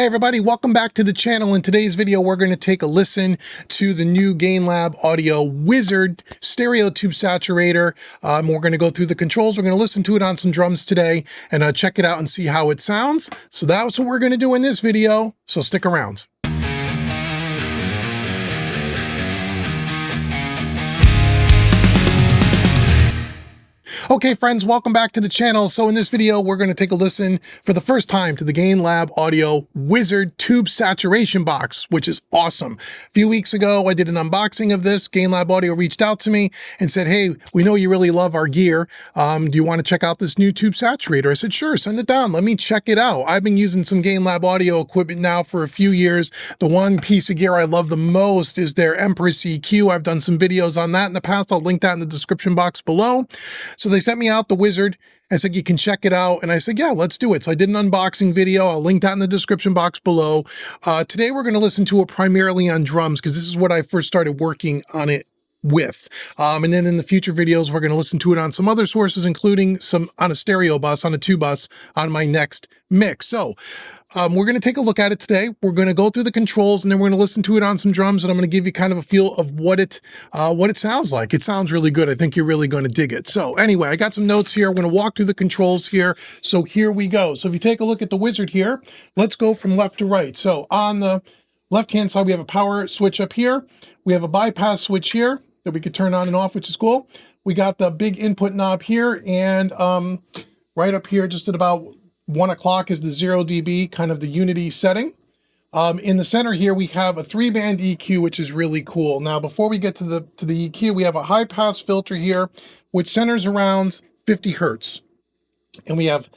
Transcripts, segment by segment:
Hey everybody, welcome back to the channel. In today's video, we're going to take a listen to the new GainLab Audio Wizard stereo tube saturator. We're going to go through the controls. We're going to listen to it on some drums today and check it out and see how it sounds. So that's what we're going to do in this video. So stick around. Okay friends, welcome back to the channel. So in this video, we're going to take a listen for the first time to the GainLab Audio Wizard Tube Saturation Box, which is awesome. A few weeks ago, I did an unboxing of this. GainLab Audio reached out to me and said, hey, we know you really love our gear. Do you want to check out this new tube saturator? I said, sure, send it down. Let me check it out. I've been using some GainLab Audio equipment now for a few years. The one piece of gear I love the most is their Empress EQ. I've done some videos on that in the past. I'll link that in the description box below. So they sent me out the Wizard and said, you can check it out. And I said, yeah, let's do it. So I did an unboxing video. I'll link that in the description box below. Today, we're going to listen to it primarily on drums because this is what I first started working on it with. And then in the future videos, we're going to listen to it on some other sources, including some on a stereo bus, on a tube bus on my next mix. So we're going to take a look at it today. We're going to go through the controls and then we're going to listen to it on some drums, and I'm going to give you kind of a feel of what it sounds like. It sounds really good. I think you're really going to dig it. So anyway, I got some notes here. I'm going to walk through the controls here. So here we go. So if you take a look at the Wizard here, let's go from left to right. So on the left-hand side, we have a power switch up here. We have a bypass switch here that we could turn on and off, which is cool. We got the big input knob here, and right up here, just at about 1 o'clock is the 0 dB, kind of the unity setting. In the center here, we have a 3-band EQ, which is really cool. Now, before we get to the EQ, we have a high pass filter here, which centers around 50 Hertz. And we have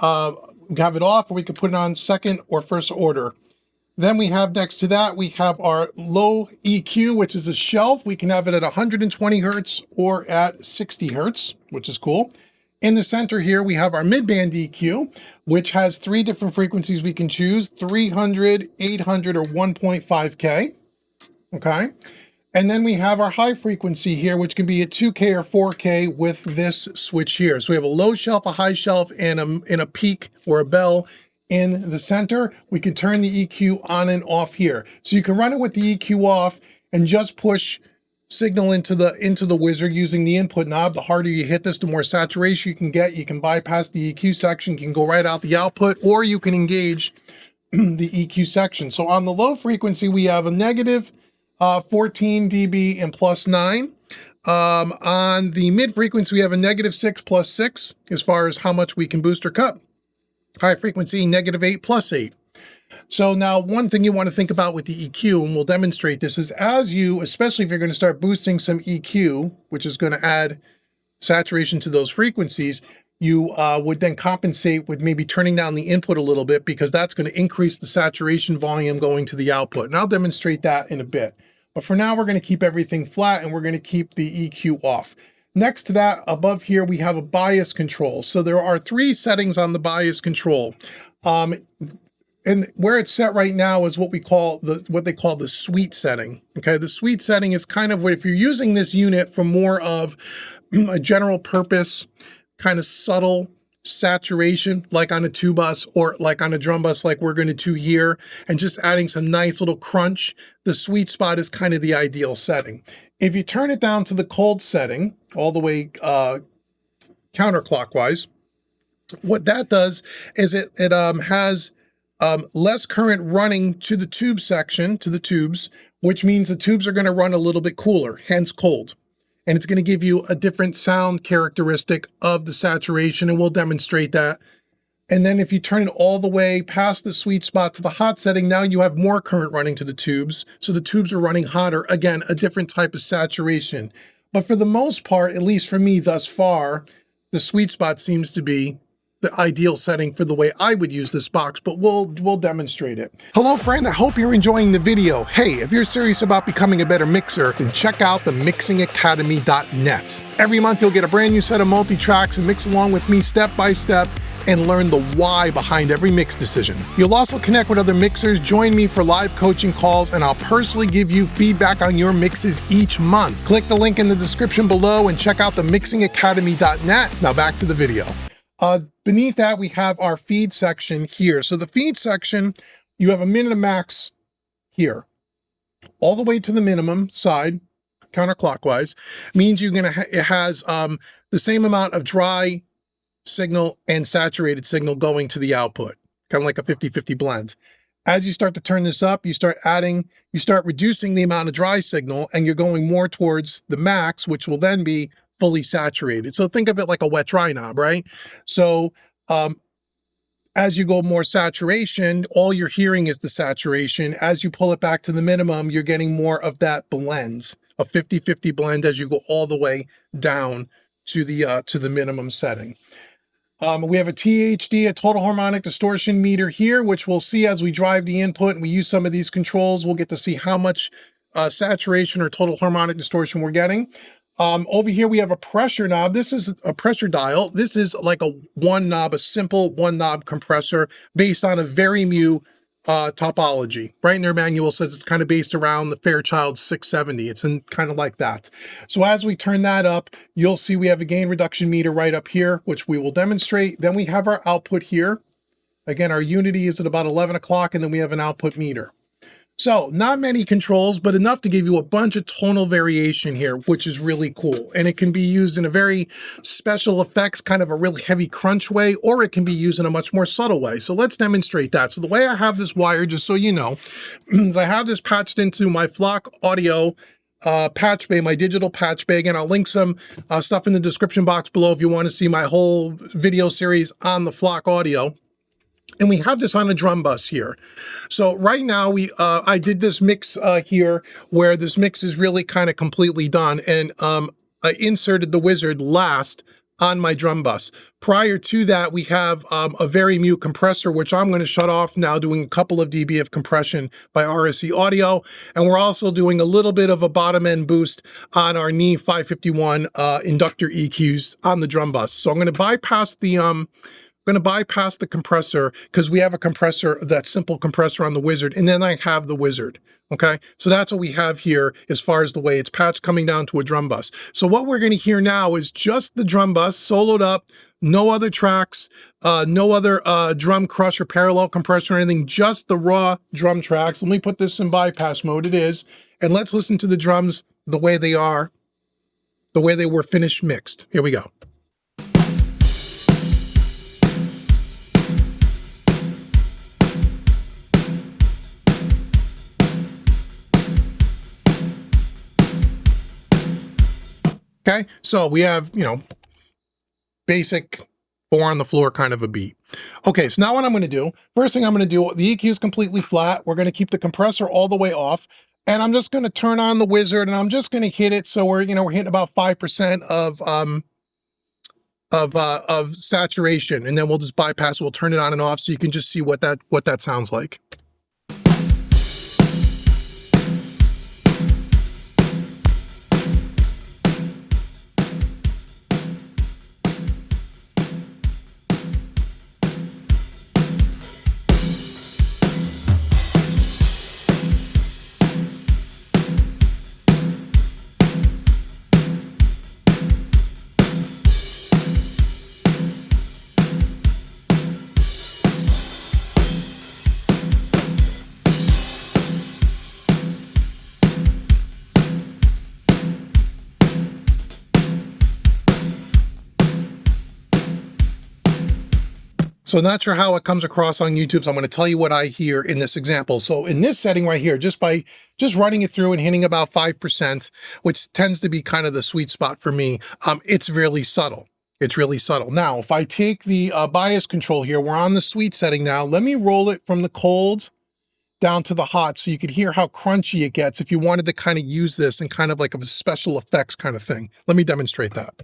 it off, or we could put it on second or first order. Then we have next to that, we have our low EQ, which is a shelf. We can have it at 120 Hertz or at 60 Hertz, which is cool. In the center here, we have our mid-band EQ, which has 3 different frequencies we can choose: 300, 800, or 1.5K, okay? And then we have our high frequency here, which can be at 2K or 4K with this switch here. So we have a low shelf, a high shelf, and a peak or a bell in the center. We can turn the EQ on and off here. So you can run it with the EQ off and just push signal into the Wizard using the input knob. The harder you hit this, the more saturation you can get. You can bypass the EQ section, you can go right out the output, or you can engage the EQ section. So on the low frequency, we have a negative 14 dB and plus 9. On the mid frequency, we have a negative 6 plus 6 as far as how much we can boost or cut. High frequency, negative 8 plus 8. So now one thing you want to think about with the EQ, and we'll demonstrate this, is as you, especially if you're going to start boosting some EQ, which is going to add saturation to those frequencies, you would then compensate with maybe turning down the input a little bit, because that's going to increase the saturation volume going to the output. And I'll demonstrate that in a bit. But for now, we're going to keep everything flat and we're going to keep the EQ off. Next to that, above here, we have a bias control. So there are 3 settings on the bias control. And where it's set right now is what they call the sweet setting. Okay, the sweet setting is kind of what, if you're using this unit for more of a general purpose, kind of subtle saturation, like on a tube bus or like on a drum bus, like we're going to do here, and just adding some nice little crunch, the sweet spot is kind of the ideal setting. If you turn it down to the cold setting, all the way counterclockwise, what that does is it has less current running to the tube section, to the tubes, which means the tubes are going to run a little bit cooler, hence cold. And it's going to give you a different sound characteristic of the saturation, and we'll demonstrate that. And then if you turn it all the way past the sweet spot to the hot setting, now you have more current running to the tubes. So the tubes are running hotter. Again, a different type of saturation. But for the most part, at least for me thus far, the sweet spot seems to be the ideal setting for the way I would use this box, but we'll demonstrate it. Hello friend, I hope you're enjoying the video. Hey, if you're serious about becoming a better mixer, then check out the mixingacademy.net. Every month you'll get a brand new set of multi-tracks and mix along with me step by step and learn the why behind every mix decision. You'll also connect with other mixers, join me for live coaching calls, and I'll personally give you feedback on your mixes each month. Click the link in the description below and check out the mixingacademy.net. Now back to the video. Beneath that, we have our feed section here. So the feed section you have a minimum max here, all the way to the minimum side, counterclockwise, means you're gonna it has the same amount of dry signal and saturated signal going to the output, kind of like a 50-50 blend. As you start to turn this up, you start reducing the amount of dry signal, and you're going more towards the max, which will then be fully saturated. So think of it like a wet dry knob, right? So as you go more saturation, all you're hearing is the saturation. As you pull it back to the minimum, you're getting more of that blends, a 50-50 blend as you go all the way down to the minimum setting. We have a THD, a total harmonic distortion meter here, which we'll see as we drive the input and we use some of these controls. We'll get to see how much saturation or total harmonic distortion we're getting. Over here, we have a pressure knob. This is a pressure dial. This is like a a simple one knob compressor based on a very mu topology. Right in their manual says it's kind of based around the Fairchild 670. It's in kind of like that. So as we turn that up, you'll see we have a gain reduction meter right up here, which we will demonstrate. Then we have our output here. Again, our unity is at about 11 o'clock, and then we have an output meter. So not many controls, but enough to give you a bunch of tonal variation here, which is really cool. And it can be used in a very special effects, kind of a really heavy crunch way, or it can be used in a much more subtle way. So let's demonstrate that. So the way I have this wired, just so you know, is I have this patched into my Flock Audio patch bay, my digital patch bay. Again, I'll link some stuff in the description box below if you want to see my whole video series on the Flock Audio. And we have this on a drum bus here. So right now I did this mix here where this mix is really kind of completely done, and I inserted the wizard last on my drum bus. Prior to that, we have a very mute compressor, which I'm going to shut off now, doing a couple of dB of compression by RSC Audio. And we're also doing a little bit of a bottom end boost on our knee 551 inductor EQs on the drum bus. So I'm going to bypass the compressor because we have a compressor, that simple compressor on the wizard, and then I have the wizard. Okay, so that's what we have here as far as the way it's patched coming down to a drum bus. So what we're going to hear now is just the drum bus soloed up, no other tracks, no other drum crush or parallel compressor or anything, just the raw drum tracks. Let me put this in bypass mode. It is, and let's listen to the drums the way they are, the way they were finished mixed. Here we go. Okay, so we have, basic 4 on the floor kind of a beat. Okay, so now what I'm going to do, first thing I'm going to do, the EQ is completely flat. We're going to keep the compressor all the way off, and I'm just going to turn on the wizard, and I'm just going to hit it so we're hitting about 5% of saturation, and then we'll just bypass. We'll turn it on and off so you can just see what that sounds like. So not sure how it comes across on YouTube, so I'm going to tell you what I hear in this example. So in this setting right here, just running it through and hitting about 5%, which tends to be kind of the sweet spot for me, it's really subtle. It's really subtle. Now, if I take the bias control here, we're on the sweet setting now. Let me roll it from the cold down to the hot so you could hear how crunchy it gets if you wanted to kind of use this in kind of like a special effects kind of thing. Let me demonstrate that.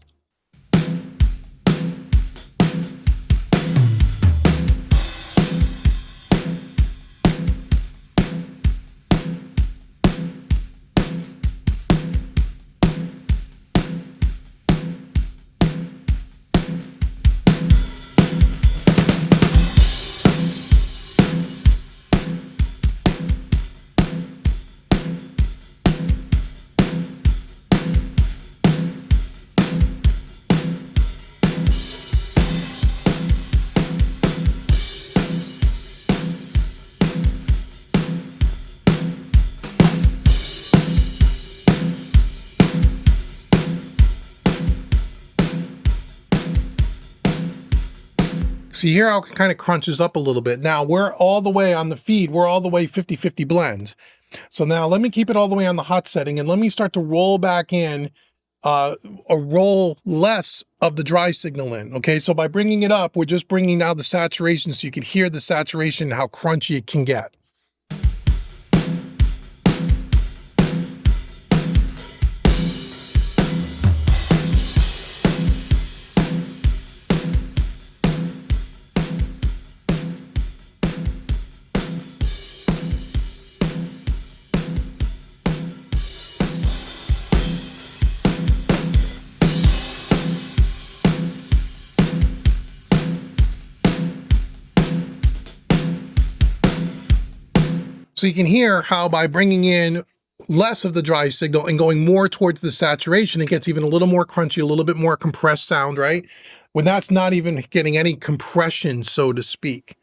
So you hear how it kind of crunches up a little bit. Now we're all the way on the feed, we're all the way 50-50 blends. So now let me keep it all the way on the hot setting and let me start to roll back in a roll less of the dry signal in. Okay, so by bringing it up, we're just bringing down the saturation so you can hear the saturation, how crunchy it can get. So you can hear how by bringing in less of the dry signal and going more towards the saturation, it gets even a little more crunchy, a little bit more compressed sound, right? When that's not even getting any compression, so to speak.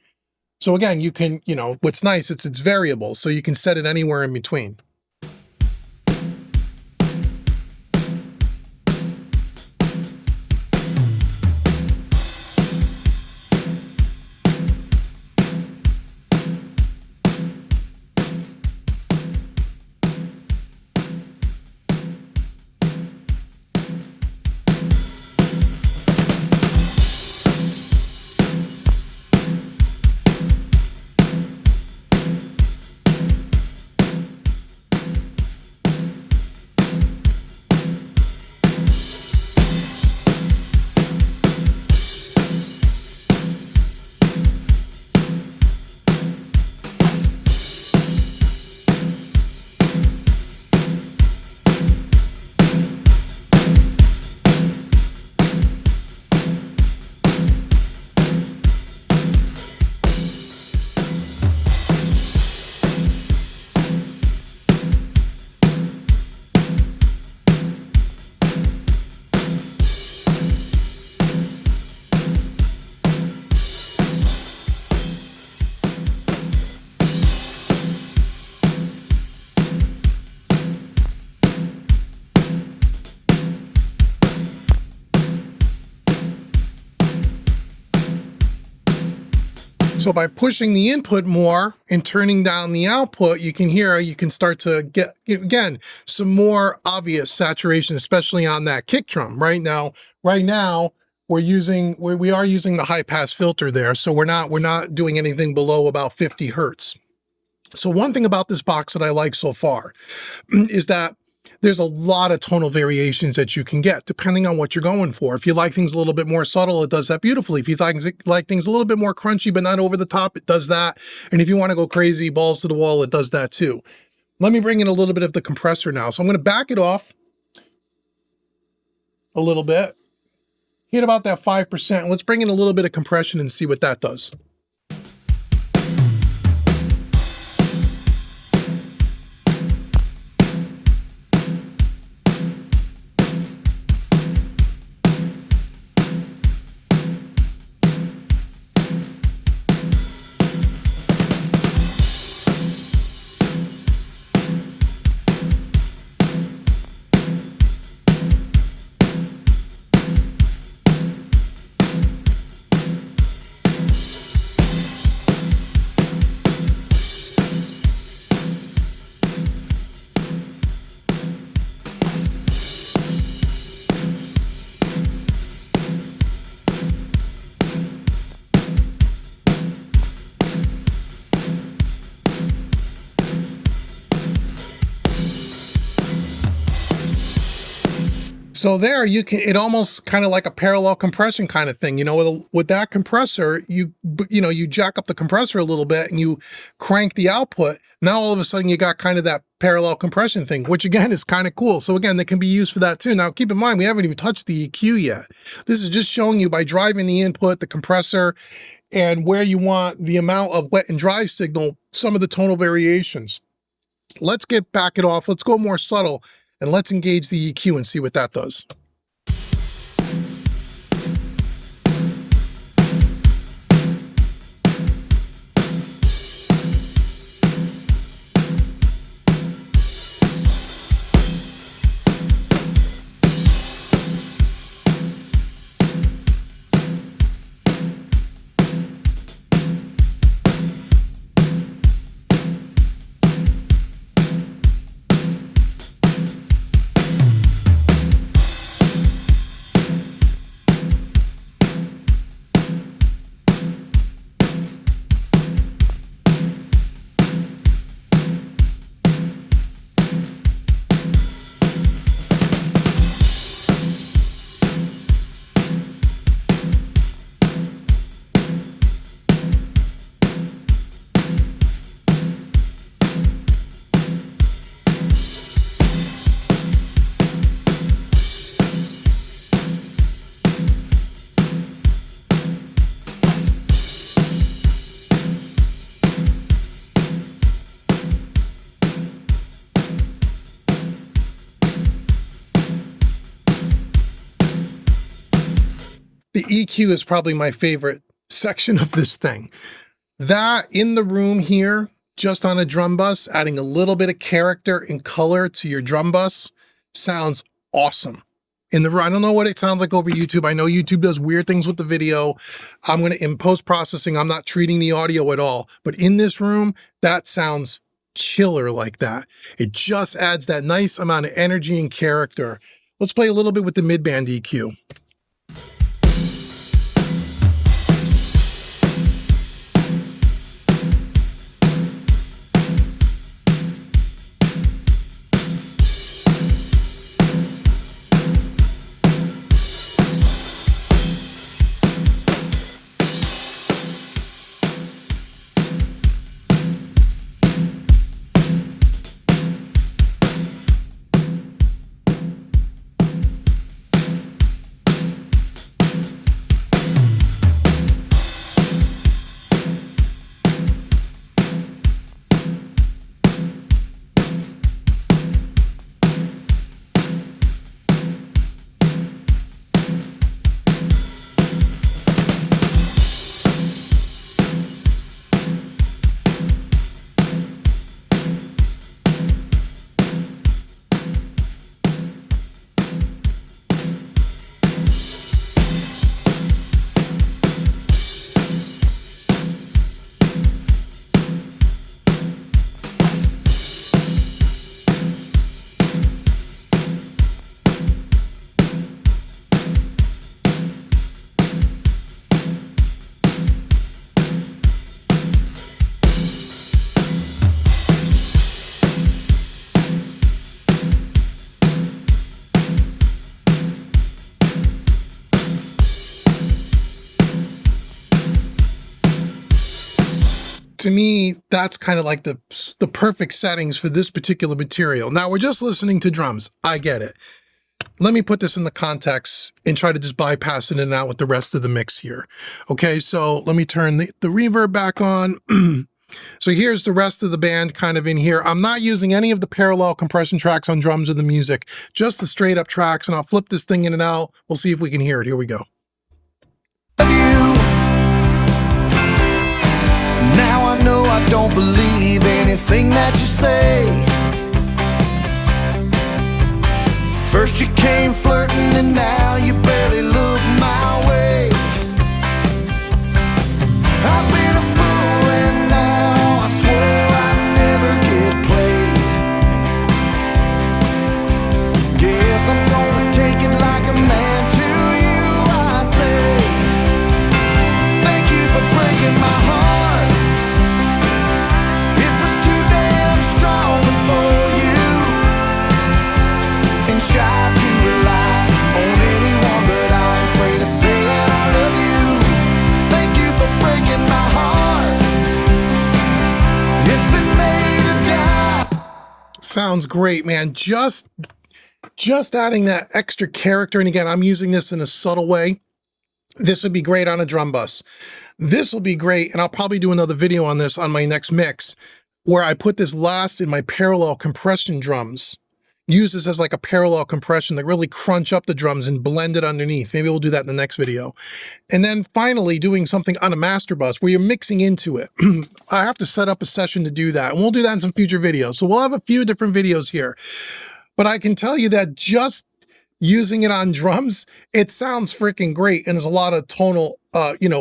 So again, you can, what's nice, it's variable, so you can set it anywhere in between. So by pushing the input more and turning down the output, you can start to get, again, some more obvious saturation, especially on that kick drum. Right now, we are using the high pass filter there. So we're not doing anything below about 50 Hertz. So one thing about this box that I like so far is that there's a lot of tonal variations that you can get depending on what you're going for. If you like things a little bit more subtle, it does that beautifully. If you like things a little bit more crunchy but not over the top, it does that. And if you want to go crazy, balls to the wall, it does that too. Let me bring in a little bit of the compressor now. So I'm going to back it off a little bit, hit about that 5%. Let's bring in a little bit of compression and see what that does. So there it almost kind of like a parallel compression kind of thing. With that compressor, you jack up the compressor a little bit and you crank the output. Now all of a sudden you got kind of that parallel compression thing, which again is kind of cool. So again, they can be used for that too. Now keep in mind, we haven't even touched the EQ yet. This is just showing you by driving the input, the compressor, and where you want the amount of wet and dry signal, some of the tonal variations. Let's back it off. Let's go more subtle. And let's engage the EQ and see what that does. EQ is probably my favorite section of this thing. That in the room here, just on a drum bus, adding a little bit of character and color to your drum bus sounds awesome. I don't know what it sounds like over YouTube. I know YouTube does weird things with the video. In post-processing, I'm not treating the audio at all. But in this room, that sounds killer like that. It just adds that nice amount of energy and character. Let's play a little bit with the mid-band EQ. To me, that's kind of like the perfect settings for this particular material. Now, we're just listening to drums. I get it. Let me put this in the context and try to just bypass it in and out with the rest of the mix here. Okay, so let me turn the reverb back on. So here's the rest of the band kind of in here. I'm not using any of the parallel compression tracks on drums or the music, just the straight up tracks, and I'll flip this thing in and out. We'll see if we can hear it. Here we go. Now I know I don't believe anything that you say. First you came flirting and now you barely look my way. I've been a fool and now I swore I'd never get played. Guess I'm gonna take it like a man to you, I say. Thank you for breaking my heart. Shy to rely on anyone, but I'm afraid of saying I love you. Thank you for breaking my heart. It's been made to die. Sounds great, man. Just adding that extra character, and again, I'm using this in a subtle way. This would be great on a drum bus. This will be great, and I'll probably do another video on this on my next mix, where I put this last in my parallel compression drums. Use this as like a parallel compression that really crunch up the drums and blend it underneath. Maybe we'll do that in the next video. And then finally doing something on a master bus where you're mixing into it. I have to set up a session to do that, and we'll do that in some future videos. So we'll have a few different videos here. But I can tell you that just using it on drums, it sounds freaking great. And there's a lot of tonal,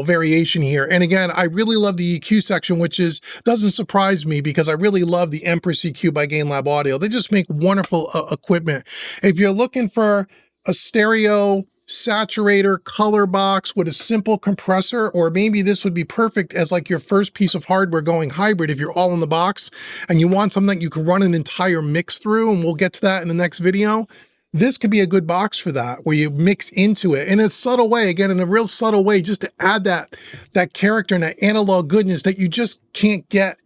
variation here. And again, I really love the EQ section, which doesn't surprise me because I really love the Empress EQ by GainLab Audio. They just make wonderful equipment. If you're looking for a stereo saturator color box with a simple compressor, or maybe this would be perfect as like your first piece of hardware going hybrid if you're all in the box and you want something that you can run an entire mix through, and we'll get to that in the next video. This could be a good box for that, where you mix into it in a subtle way, again, in a real subtle way, just to add that character and that analog goodness that you just can't get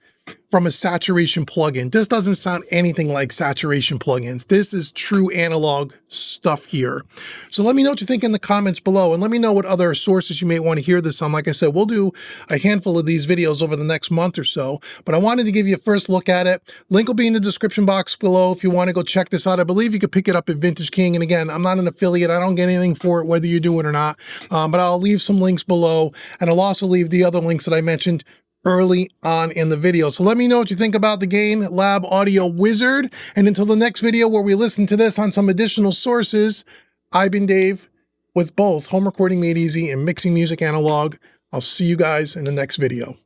from a saturation plugin. This doesn't sound anything like saturation plugins. This is true analog stuff here. So let me know what you think in the comments below, and let me know what other sources you may want to hear this on. Like I said, we'll do a handful of these videos over the next month or so, but I wanted to give you a first look at it. Link will be in the description box below if you want to go check this out. I believe you could pick it up at Vintage King. And again, I'm not an affiliate. I don't get anything for it, whether you do it or not, but I'll leave some links below, and I'll also leave the other links that I mentioned early on in the video. So let me know what you think about the GainLab Audio Wizard. And until the next video where we listen to this on some additional sources, I've been Dave with both Home Recording Made Easy and Mixing Music Analog. I'll see you guys in the next video.